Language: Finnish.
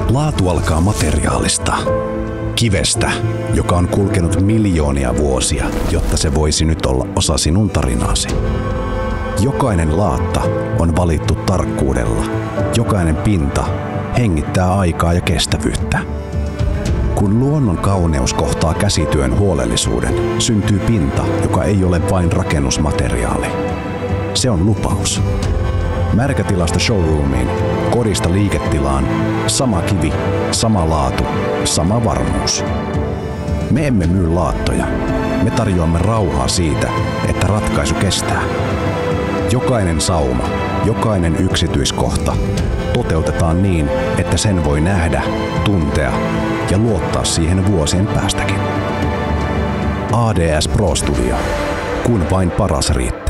Laatu alkaa materiaalista. Kivestä, joka on kulkenut miljoonia vuosia, jotta se voisi nyt olla osa sinun tarinaasi. Jokainen laatta on valittu tarkkuudella. Jokainen pinta hengittää aikaa ja kestävyyttä. Kun luonnon kauneus kohtaa käsityön huolellisuuden, syntyy pinta, joka ei ole vain rakennusmateriaali. Se on lupaus. Märkätilasta showroomiin, kodista liiketilaan, sama kivi, sama laatu, sama varmuus. Me emme myy laattoja. Me tarjoamme rauhaa siitä, että ratkaisu kestää. Jokainen sauma, jokainen yksityiskohta toteutetaan niin, että sen voi nähdä, tuntea ja luottaa siihen vuosien päästäkin. ADS Pro Studio. Kun vain paras riittää.